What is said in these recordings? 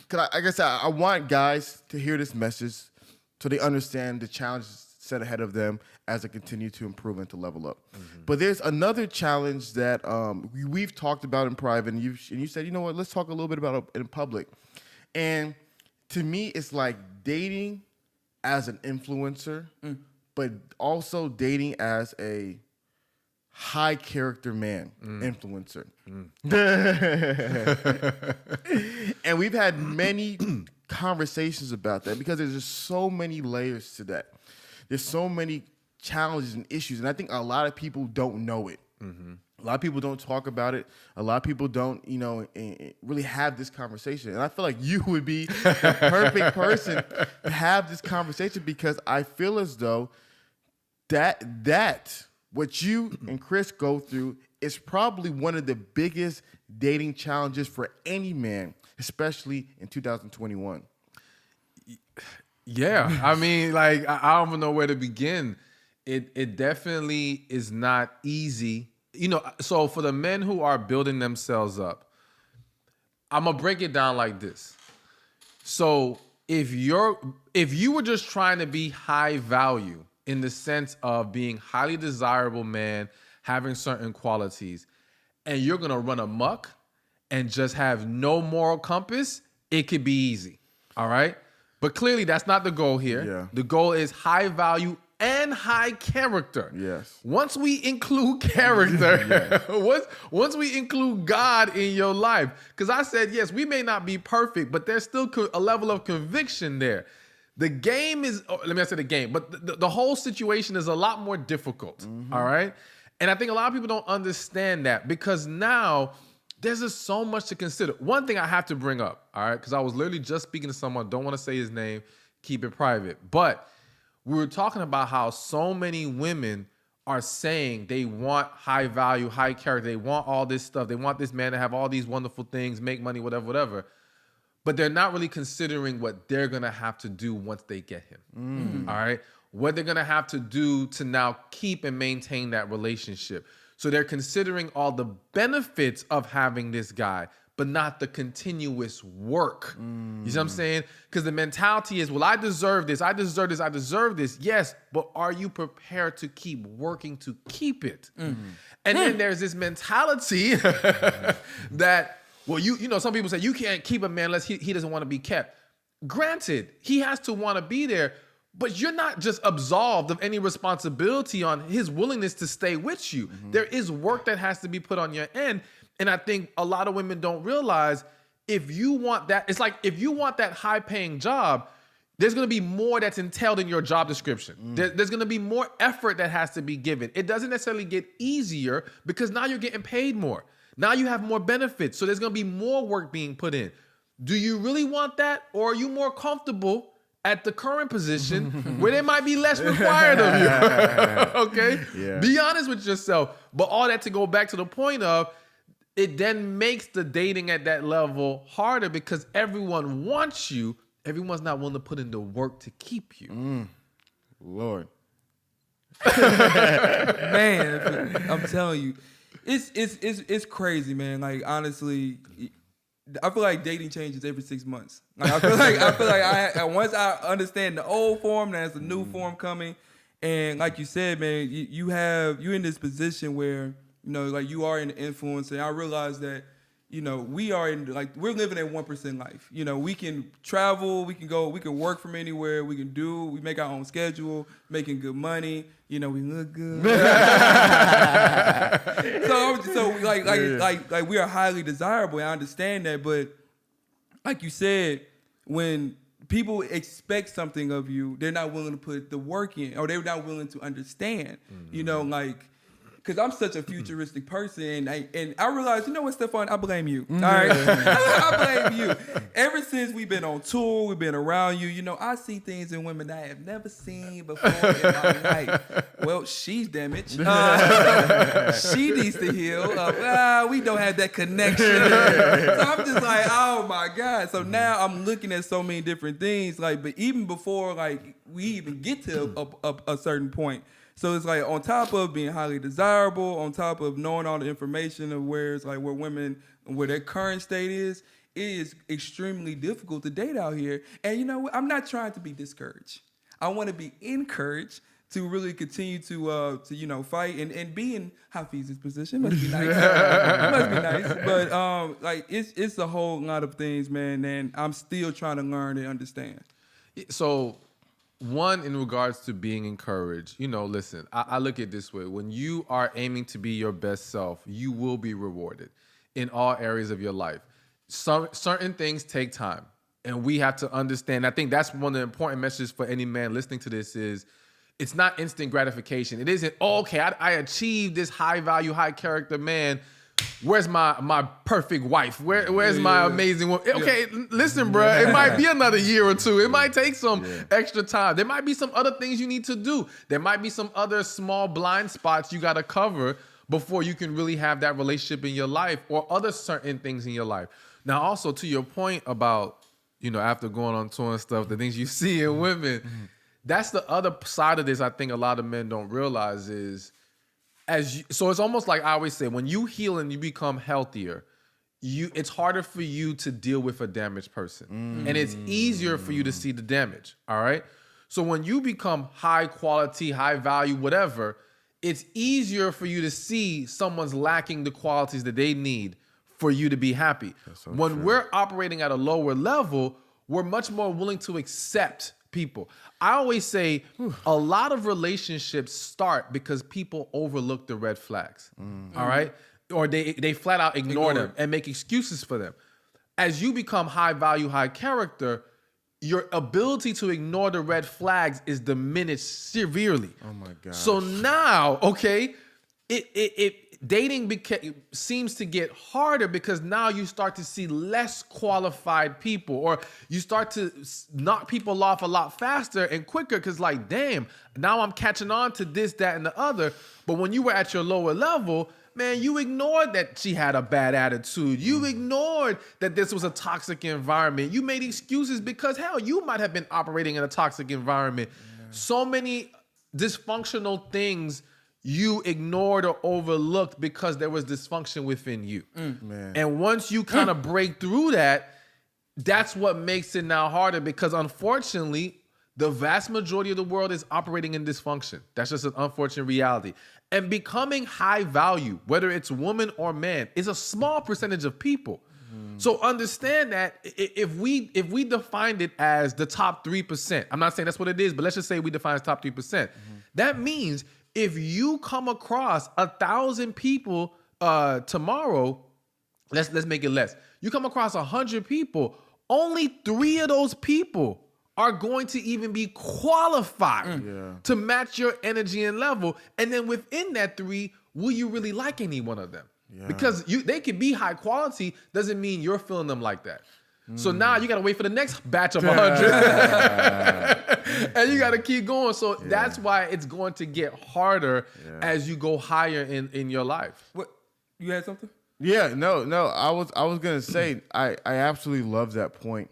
because like I said, I want guys to hear this message so they understand the challenges set ahead of them as they continue to improve and to level up. But there's another challenge that we've talked about in private, and you said, you know what, let's talk a little bit about it in public. And to me, it's like dating as an influencer, but also dating as a high character man influencer. And we've had many conversations about that because there's just so many layers to that. There's so many challenges and issues, and I think a lot of people don't know it. A lot of people don't talk about it. A lot of people don't, really have this conversation. And I feel like you would be the perfect person to have this conversation because I feel as though that what you and Chris go through is probably one of the biggest dating challenges for any man, especially in 2021. Yeah, I mean, like I don't even know where to begin. It definitely is not easy. So for the men who are building themselves up, I'm gonna break it down like this. So if you were just trying to be high value in the sense of being highly desirable man, having certain qualities, and you're gonna run amok and just have no moral compass, it could be easy. All right? But clearly that's not the goal here. Yeah. The goal is high value and high character. Yes. Once we include character, once we include God in your life, because I said, yes, we may not be perfect, but there's still a level of conviction there. The game is, let me not say the game, but the whole situation is a lot more difficult, all right? And I think a lot of people don't understand that because now there's just so much to consider. One thing I have to bring up, all right, because I was literally just speaking to someone, don't want to say his name, keep it private, but we were talking about how so many women are saying they want high value, high character. They want all this stuff. They want this man to have all these wonderful things, make money, whatever. But they're not really considering what they're going to have to do once they get him. All right? What they're going to have to do to now keep and maintain that relationship. So they're considering all the benefits of having this guy, but not the continuous work. You see what I'm saying? Because the mentality is, well, I deserve this. I deserve this. Yes, but are you prepared to keep working to keep it? And then there's this mentality that, well, some people say you can't keep a man unless he doesn't want to be kept. Granted, he has to want to be there, but you're not just absolved of any responsibility on his willingness to stay with you. There is work that has to be put on your end. And I think a lot of women don't realize if you want that, it's like if you want that high paying job, there's going to be more that's entailed in your job description. There's going to be more effort that has to be given. It doesn't necessarily get easier because now you're getting paid more. Now you have more benefits. So there's going to be more work being put in. Do you really want that? Or are you more comfortable at the current position where there might be less required of you? Okay? Yeah. Be honest with yourself. But all that to go back to the point of, it then makes the dating at that level harder because everyone wants you. Everyone's not willing to put in the work to keep you. Lord. Man, I'm telling you, it's crazy, man. Like, honestly, I feel like dating changes every 6 months. Like, I feel like once I understand the old form, there's a new form coming. And like you said, man, you're in this position where, like you are an influencer. And I realize that, we're living a 1% life. We can travel, we can go, we can work from anywhere, we make our own schedule, making good money. We look good. so we are highly desirable. I understand that, but like you said, when people expect something of you, they're not willing to put the work in, or they're not willing to understand. Because I'm such a futuristic person, and I realize, you know what, Stephan, I blame you. All right, I blame you. Ever since we've been on tour, we've been around you. I see things in women that I have never seen before in my life. Well, she's damaged. She needs to heal. We don't have that connection. So I'm just like, oh my God. So now I'm looking at so many different things. But even before we even get to a certain point. So it's like on top of being highly desirable, on top of knowing all the information of where women, where their current state is, it is extremely difficult to date out here. And you know what? I'm not trying to be discouraged. I want to be encouraged to really continue to fight and be in Hafiz's position. Must be nice. Must be nice. But like it's a whole lot of things, man, and I'm still trying to learn and understand. So, one, in regards to being encouraged, listen, I look at it this way. When you are aiming to be your best self, you will be rewarded in all areas of your life. Certain things take time, and we have to understand. I think that's one of the important messages for any man listening to this is it's not instant gratification. It isn't, I achieved this high value, high character man. Where's my perfect wife? Where's my amazing woman? Okay, listen, bro. It might be another year or two. It might take some extra time. There might be some other things you need to do. There might be some other small blind spots you got to cover before you can really have that relationship in your life or other certain things in your life. Now, also to your point about, after going on tour and stuff, the things you see in women, that's the other side of this I think a lot of men don't realize is, so it's almost like I always say, when you heal and you become healthier, it's harder for you to deal with a damaged person. And it's easier for you to see the damage, all right? So when you become high quality, high value, whatever, it's easier for you to see someone's lacking the qualities that they need for you to be happy. When we're operating at a lower level, we're much more willing to accept people. I always say a lot of relationships start because people overlook the red flags, all right? Or they flat out ignore them and make excuses for them. As you become high value, high character, your ability to ignore the red flags is diminished severely. Oh my God. So now, dating seems to get harder because now you start to see less qualified people, or you start to knock people off a lot faster and quicker because like, damn, now I'm catching on to this, that, and the other. But when you were at your lower level, man, you ignored that she had a bad attitude. You ignored that this was a toxic environment. You made excuses because, hell, you might have been operating in a toxic environment. Yeah. So many dysfunctional things you ignored or overlooked because there was dysfunction within you. Man. And once you kind of break through that, that's what makes it now harder because unfortunately, the vast majority of the world is operating in dysfunction. That's just an unfortunate reality. And becoming high value, whether it's woman or man, is a small percentage of people. So understand that if we defined it as the top 3%, I'm not saying that's what it is, but let's just say we define it as top 3%. That means if you come across 1,000 people tomorrow, let's make it less. You come across 100 people, only 3 of those people are going to even be qualified to match your energy and level. And then within that 3, will you really like any one of them? Yeah. Because they can be high quality, doesn't mean you're feeling them like that. So now you got to wait for the next batch of 100. And you got to keep going. So that's why it's going to get harder as you go higher in your life. What? You had something? Yeah, no. I was going to say, I absolutely love that point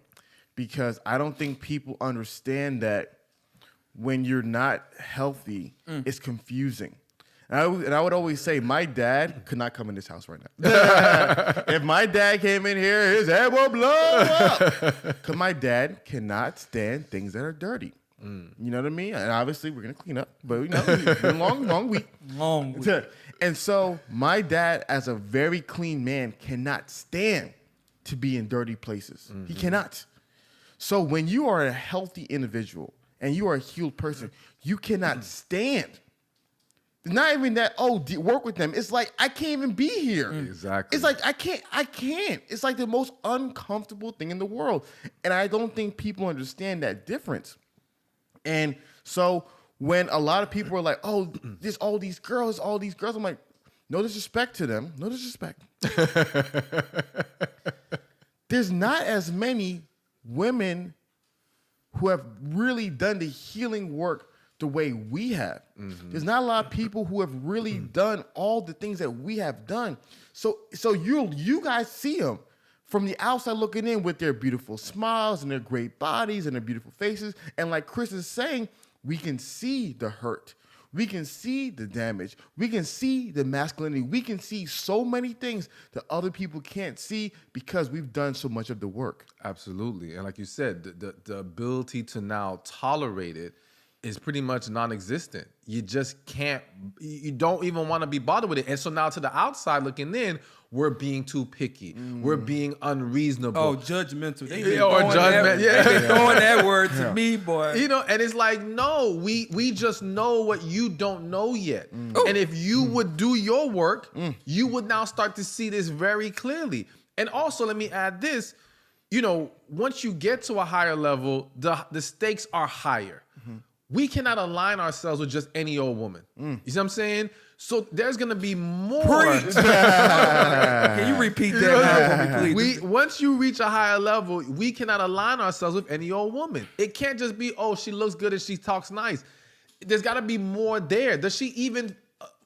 because I don't think people understand that when you're not healthy, it's confusing. And I would always say, my dad could not come in this house right now. If my dad came in here, his head will blow up. Because my dad cannot stand things that are dirty. You know what I mean? And obviously, we're going to clean up. But, it's been a long week. Long week. And so my dad, as a very clean man, cannot stand to be in dirty places. He cannot. So when you are a healthy individual and you are a healed person, you cannot stand. It's not even that, work with them. It's like, I can't even be here. Exactly. It's like, I can't. It's like the most uncomfortable thing in the world. And I don't think people understand that difference. And so when a lot of people are like, there's all these girls, I'm like, no disrespect to them. No disrespect. There's not as many women who have really done the healing work the way we have. There's not a lot of people who have really done all the things that we have done. So you guys see them from the outside looking in with their beautiful smiles and their great bodies and their beautiful faces. And like Chris is saying, we can see the hurt. we can see the damage. We can see the masculinity. We can see so many things that other people can't see because we've done so much of the work. Absolutely. And like you said, the ability to now tolerate it is pretty much non-existent. You just can't, you don't even want to be bothered with it. And so now to the outside looking in, we're being too picky. We're being unreasonable. Oh, judgmental. They been Or throwing judgment, that, yeah. they been throwing that word to me, boy. You know, and it's like, no, we just know what you don't know yet. And if you would do your work, you would now start to see this very clearly. And also, let me add this, you know, once you get to a higher level, the stakes are higher. We cannot align ourselves with just any old woman. You see what I'm saying? So there's gonna be more. Can you repeat that now for me, please? Once you reach a higher level, we cannot align ourselves with any old woman. It can't just be, oh, she looks good and she talks nice. There's got to be more there. Does she even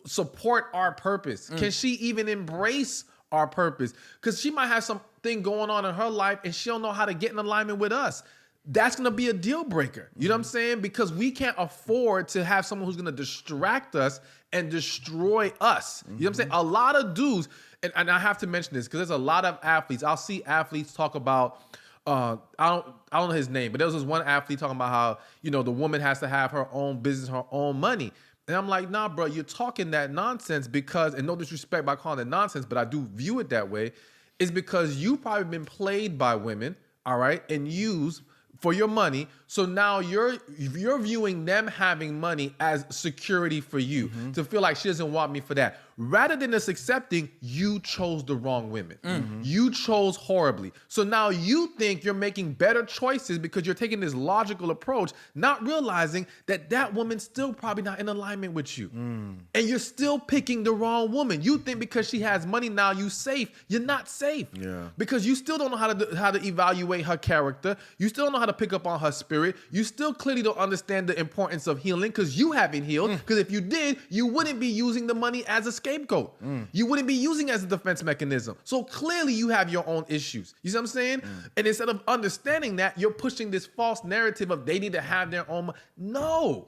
support our purpose? Can she even embrace our purpose? Because she might have something going on in her life and she don't know how to get in alignment with us. That's going to be a deal breaker. You know what I'm saying? Because we can't afford to have someone who's going to distract us and destroy us. You know what I'm saying? A lot of dudes, and I have to mention this because there's a lot of athletes. I'll see athletes talk about, I don't know his name, but there was this one athlete talking about how, you know, the woman has to have her own business, her own money. And I'm like, nah, bro, you're talking that nonsense because, and no disrespect by calling it nonsense, but I do view it that way, is because you've probably been played by women, all right, and used for your money. So now you're viewing them having money as security for you, to feel like she doesn't want me for that. Rather than us accepting, you chose the wrong women. You chose horribly. So now you think you're making better choices because you're taking this logical approach, not realizing that that woman's still probably not in alignment with you. And you're still picking the wrong woman. You think because she has money now you safe. You're not safe. Yeah. Because you still don't know how to evaluate her character. You still don't know how to pick up on her spirit. You still clearly don't understand the importance of healing because you haven't healed. Because if you did, you wouldn't be using the money as a scapegoat. You wouldn't be using it as a defense mechanism. So clearly you have your own issues. You see what I'm saying? And instead of understanding that, you're pushing this false narrative of they need to have their own. No.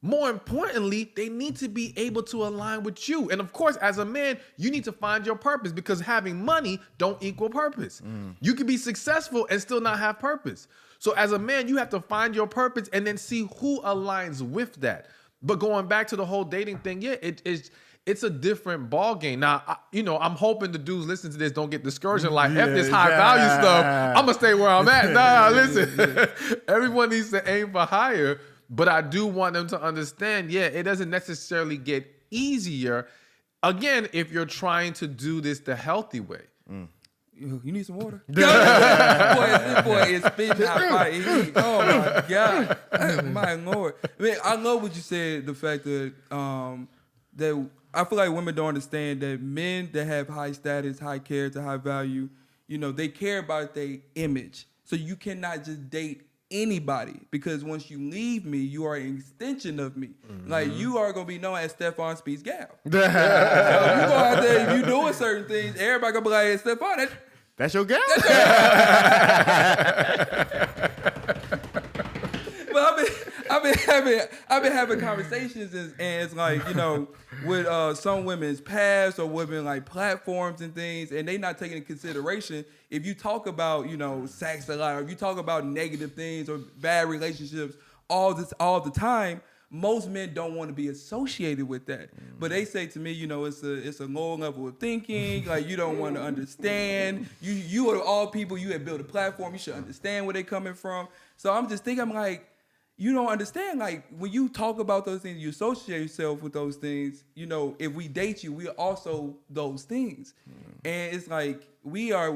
More importantly, they need to be able to align with you. And of course, as a man, you need to find your purpose because having money don't equal purpose. You can be successful and still not have purpose. So as a man, you have to find your purpose and then see who aligns with that. But going back to the whole dating thing, yeah, it's a different ball game. Now, I'm hoping the dudes listening to this don't get discouraged and like, F this high value stuff. I'm going to stay where I'm at. Nah, listen. Everyone needs to aim for higher. But I do want them to understand, yeah, it doesn't necessarily get easier. Again, if you're trying to do this the healthy way. You need some water? This boy is spitting out fire. Oh my God. My Lord. Man, I love what you said, the fact that that I feel like women don't understand that men that have high status, high character, high value, you know, they care about their image. So you cannot just date anybody because once you leave me, you are an extension of me. Like you are gonna be known as Stephan Speaks Gal. So if you go out there, if you doing certain things, everybody gonna be like, hey, Stephan, That's your gal? But I've been having conversations and it's like, you know, with some women's past or women like platforms and things, and they not taking into consideration if you talk about, you know, sex a lot, or if you talk about negative things or bad relationships all the time, most men don't want to be associated with that. But they say to me, you know, it's a low level of thinking. Like you don't want to understand. You are all people. You have built a platform. You should understand where they're coming from. So I'm just thinking, I'm like, you don't understand. Like when you talk about those things, you associate yourself with those things. You know, if we date you, we are also those things. And it's like we are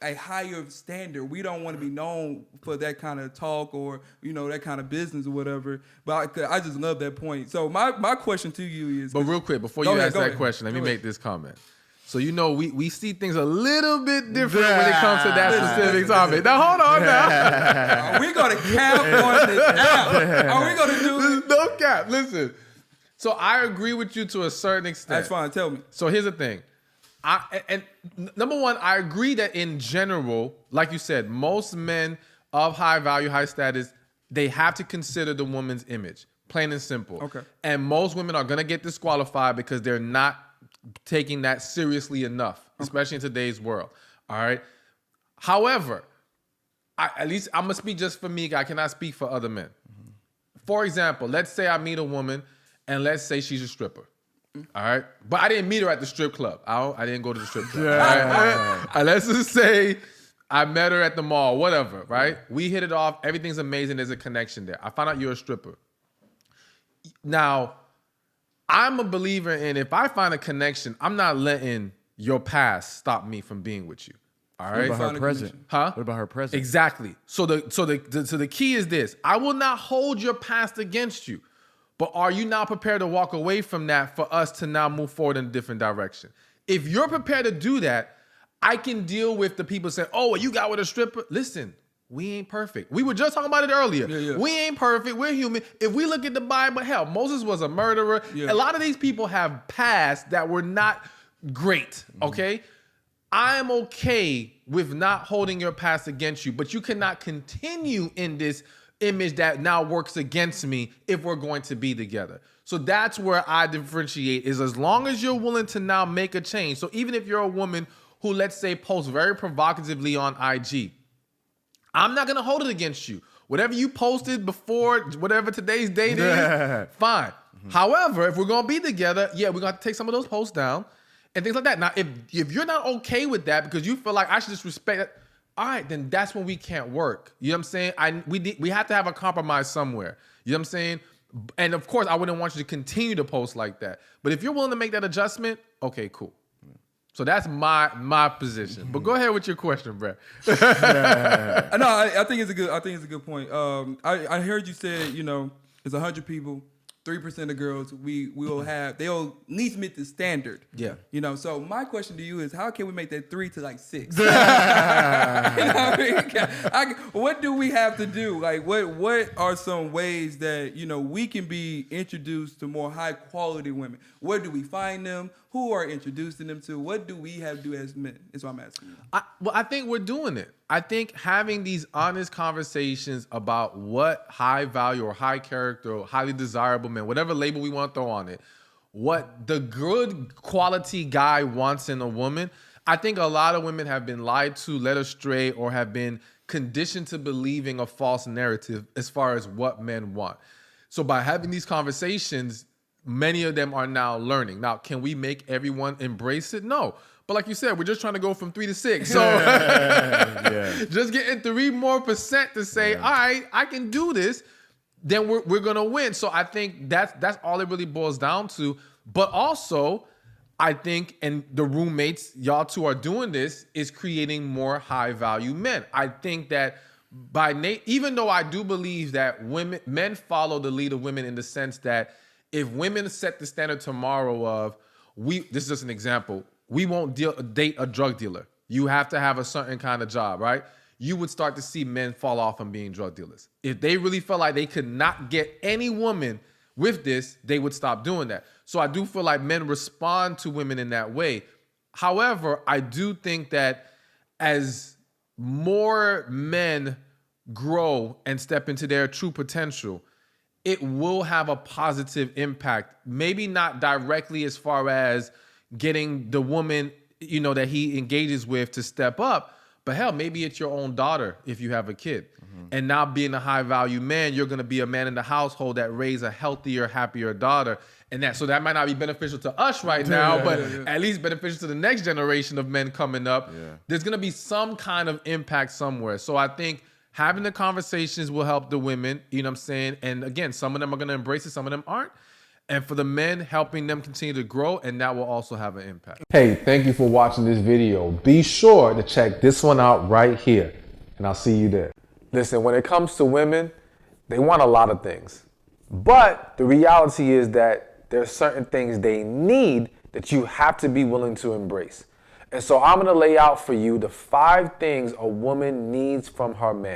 a higher standard. We don't want to be known for that kind of talk or, you know, that kind of business or whatever. But I just love that point. So my question to you is, but real quick, before you ask that question, let me make this comment. So, you know, we see things a little bit different when it comes to that specific topic. Now, hold on now. Are we going to cap on this out? Are we going to do no cap. Listen. So I agree with you to a certain extent. That's fine. Tell me. So here's the thing. Number one, I agree that in general, like you said, most men of high value, high status, they have to consider the woman's image. Plain and simple. Okay. And most women are gonna get disqualified because they're not taking that seriously enough, especially in today's world. All right. However, at least I'm gonna speak just for me. I cannot speak for other men. For example, let's say I meet a woman and let's say she's a stripper. All right. But I didn't meet her at the strip club. I didn't go to the strip club. All right? Let's just say I met her at the mall, whatever, right? We hit it off. Everything's amazing. There's a connection there. I found out you're a stripper. Now, I'm a believer in if I find a connection, I'm not letting your past stop me from being with you. All right. What about her present? Huh? What about her present? Exactly. So the key is this: I will not hold your past against you, but are you now prepared to walk away from that for us to now move forward in a different direction? If you're prepared to do that, I can deal with the people saying, "Oh, well, you got with a stripper." Listen, we ain't perfect. We were just talking about it earlier. Yeah. We ain't perfect. We're human. If we look at the Bible, hell, Moses was a murderer. Yeah. A lot of these people have pasts that were not great. Okay. I'm okay with not holding your past against you, but you cannot continue in this image that now works against me if we're going to be together. So that's where I differentiate, is as long as you're willing to now make a change. So even if you're a woman who, let's say, posts very provocatively on IG, I'm not going to hold it against you. Whatever you posted before, whatever today's date is, fine. However, if we're going to be together, yeah, we're going to take some of those posts down and things like that. Now, if you're not okay with that because you feel like I should just respect it, all right, then that's when we can't work. You know what I'm saying? We have to have a compromise somewhere. You know what I'm saying? And of course, I wouldn't want you to continue to post like that. But if you're willing to make that adjustment, okay, cool. So that's my position. But go ahead with your question, Brett. No, I think it's a good point. I heard you say, there's 100 people, 3% of girls they'll at least meet the standard. Yeah. So my question to you is, how can we make that 3 to like 6? You know what I mean? What do we have to do? Like, what are some ways that we can be introduced to more high quality women? Where do we find them? Who are introducing them to? What do we have to do as men? Is what I'm asking you. I think we're doing it. I think having these honest conversations about what high value or high character or highly desirable men, whatever label we want to throw on it, what the good quality guy wants in a woman. I think a lot of women have been lied to, led astray, or have been conditioned to believing a false narrative as far as what men want. So by having these conversations, many of them are now learning. Now, can we make everyone embrace it? No. But like you said, we're just trying to go from 3 to 6. So just getting 3% more to say, all right, I can do this, then we're going to win. So I think that's all it really boils down to. But also, I think, and the roommates, y'all two are doing this, is creating more high value men. I think that even though I do believe that men follow the lead of women in the sense that if women set the standard tomorrow of, this is just an example, we won't date a drug dealer. You have to have a certain kind of job, right? You would start to see men fall off from being drug dealers. If they really felt like they could not get any woman with this, they would stop doing that. So I do feel like men respond to women in that way. However, I do think that as more men grow and step into their true potential, it will have a positive impact. Maybe not directly as far as getting the woman, that he engages with to step up, but hell, maybe it's your own daughter if you have a kid. And now being a high value man, you're going to be a man in the household that raise a healthier, happier daughter. And that might not be beneficial to us right now, but at least beneficial to the next generation of men coming up. Yeah. There's going to be some kind of impact somewhere. So I think having the conversations will help the women, you know what I'm saying? And again, some of them are going to embrace it, some of them aren't. And for the men, helping them continue to grow, and that will also have an impact. Hey, thank you for watching this video. Be sure to check this one out right here, and I'll see you there. Listen, when it comes to women, they want a lot of things. But the reality is that there are certain things they need that you have to be willing to embrace. And so I'm going to lay out for you the 5 things a woman needs from her man.